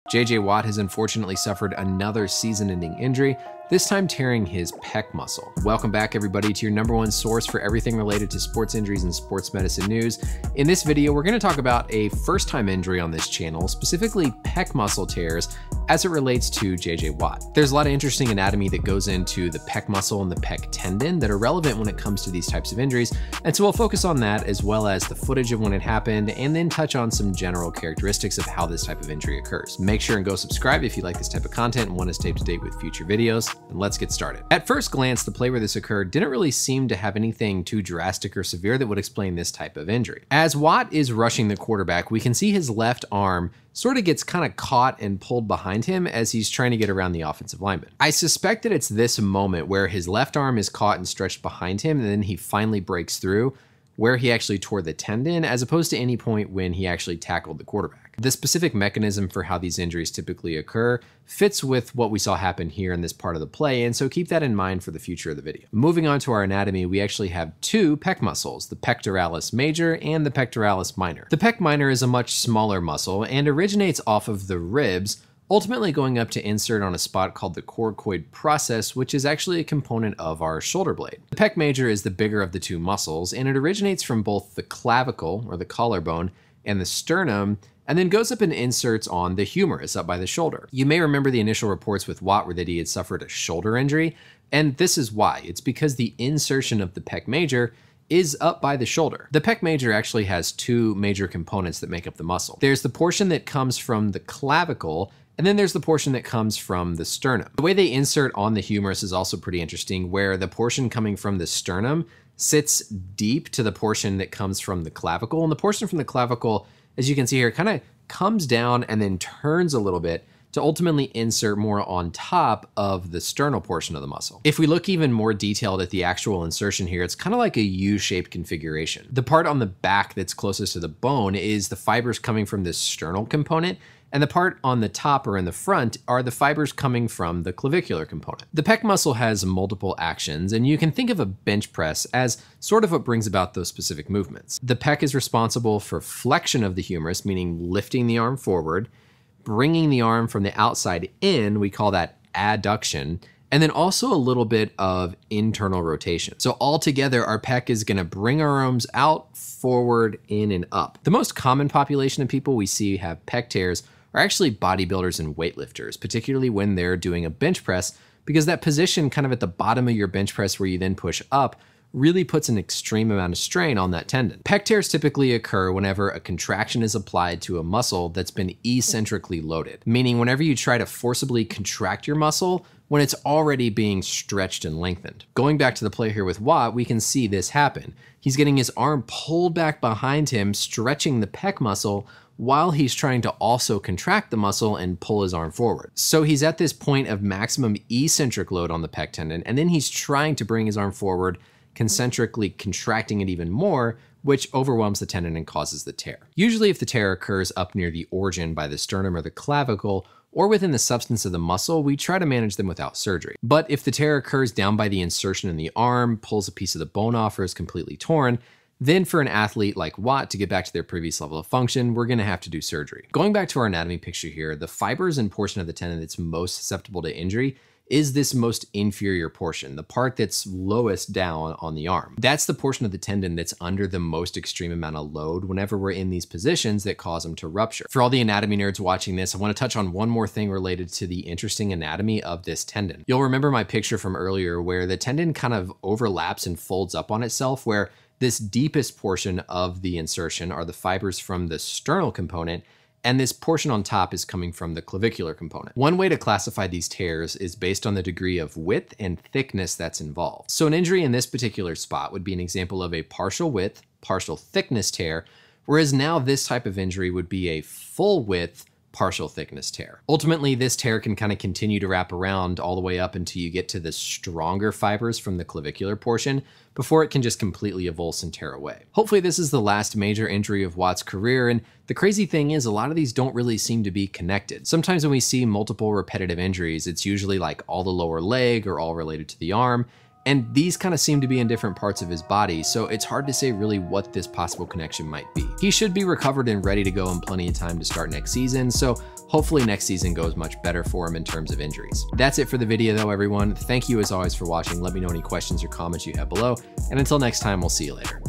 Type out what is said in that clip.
JJ Watt has unfortunately suffered another season-ending injury, this time tearing his pec muscle. Welcome back everybody to your #1 source for everything related to sports injuries and sports medicine news. In this video, we're gonna talk about a first-time injury on this channel, specifically pec muscle tears as it relates to JJ Watt. There's a lot of interesting anatomy that goes into the pec muscle and the pec tendon that are relevant when it comes to these types of injuries. And so we'll focus on that as well as the footage of when it happened and then touch on some general characteristics of how this type of injury occurs. Make sure and go subscribe if you like this type of content and want to stay up to date with future videos. And let's get started. At first glance, the play where this occurred didn't really seem to have anything too drastic or severe that would explain this type of injury. As Watt is rushing the quarterback, we can see his left arm sort of gets kind of caught and pulled behind him as he's trying to get around the offensive lineman. I suspect that it's this moment where his left arm is caught and stretched behind him, and then he finally breaks through, where he actually tore the tendon, as opposed to any point when he actually tackled the quarterback. The specific mechanism for how these injuries typically occur fits with what we saw happen here in this part of the play, and so keep that in mind for the future of the video. Moving on to our anatomy, we actually have two pec muscles, the pectoralis major and the pectoralis minor. The pec minor is a much smaller muscle and originates off of the ribs, ultimately going up to insert on a spot called the coracoid process, which is actually a component of our shoulder blade. The pec major is the bigger of the two muscles, and it originates from both the clavicle, or the collarbone, and the sternum, and then goes up and inserts on the humerus up by the shoulder. You may remember the initial reports with Watt were that he had suffered a shoulder injury, and this is why. It's because the insertion of the pec major is up by the shoulder. The pec major actually has two major components that make up the muscle. There's the portion that comes from the clavicle, and then there's the portion that comes from the sternum. The way they insert on the humerus is also pretty interesting, where the portion coming from the sternum sits deep to the portion that comes from the clavicle. And the portion from the clavicle, as you can see here, kind of comes down and then turns a little bit to ultimately insert more on top of the sternal portion of the muscle. If we look even more detailed at the actual insertion here, it's kind of like a U-shaped configuration. The part on the back that's closest to the bone is the fibers coming from this sternal component, and the part on the top or in the front are the fibers coming from the clavicular component. The pec muscle has multiple actions, and you can think of a bench press as sort of what brings about those specific movements. The pec is responsible for flexion of the humerus, meaning lifting the arm forward, bringing the arm from the outside in, we call that adduction, and then also a little bit of internal rotation. So altogether, our pec is gonna bring our arms out, forward, in, and up. The most common population of people we see have pec tears are actually bodybuilders and weightlifters, particularly when they're doing a bench press, because that position kind of at the bottom of your bench press where you then push up really puts an extreme amount of strain on that tendon. Pec tears typically occur whenever a contraction is applied to a muscle that's been eccentrically loaded, meaning whenever you try to forcibly contract your muscle when it's already being stretched and lengthened. Going back to the play here with Watt, we can see this happen. He's getting his arm pulled back behind him, stretching the pec muscle, while he's trying to also contract the muscle and pull his arm forward. So he's at this point of maximum eccentric load on the pec tendon, and then he's trying to bring his arm forward, concentrically contracting it even more, which overwhelms the tendon and causes the tear. Usually if the tear occurs up near the origin by the sternum or the clavicle, or within the substance of the muscle, we try to manage them without surgery. But if the tear occurs down by the insertion in the arm, pulls a piece of the bone off, or is completely torn, then for an athlete like Watt to get back to their previous level of function, we're gonna have to do surgery. Going back to our anatomy picture here, the fibers and portion of the tendon that's most susceptible to injury is this most inferior portion, the part that's lowest down on the arm. That's the portion of the tendon that's under the most extreme amount of load whenever we're in these positions that cause them to rupture. For all the anatomy nerds watching this, I want to touch on one more thing related to the interesting anatomy of this tendon. You'll remember my picture from earlier where the tendon kind of overlaps and folds up on itself, where this deepest portion of the insertion are the fibers from the sternal component, and this portion on top is coming from the clavicular component. One way to classify these tears is based on the degree of width and thickness that's involved. So an injury in this particular spot would be an example of a partial width, partial thickness tear, whereas now this type of injury would be a full width, partial thickness tear. Ultimately, this tear can kind of continue to wrap around all the way up until you get to the stronger fibers from the clavicular portion before it can just completely avulse and tear away. Hopefully this is the last major injury of Watt's career, and the crazy thing is a lot of these don't really seem to be connected. Sometimes when we see multiple repetitive injuries, it's usually like all the lower leg or all related to the arm, And these kind of seem to be in different parts of his body, so it's hard to say really what this possible connection might be. He should be recovered and ready to go in plenty of time to start next season, so hopefully next season goes much better for him in terms of injuries. That's it for the video though, everyone. Thank you as always for watching. Let me know any questions or comments you have below, and until next time, we'll see you later.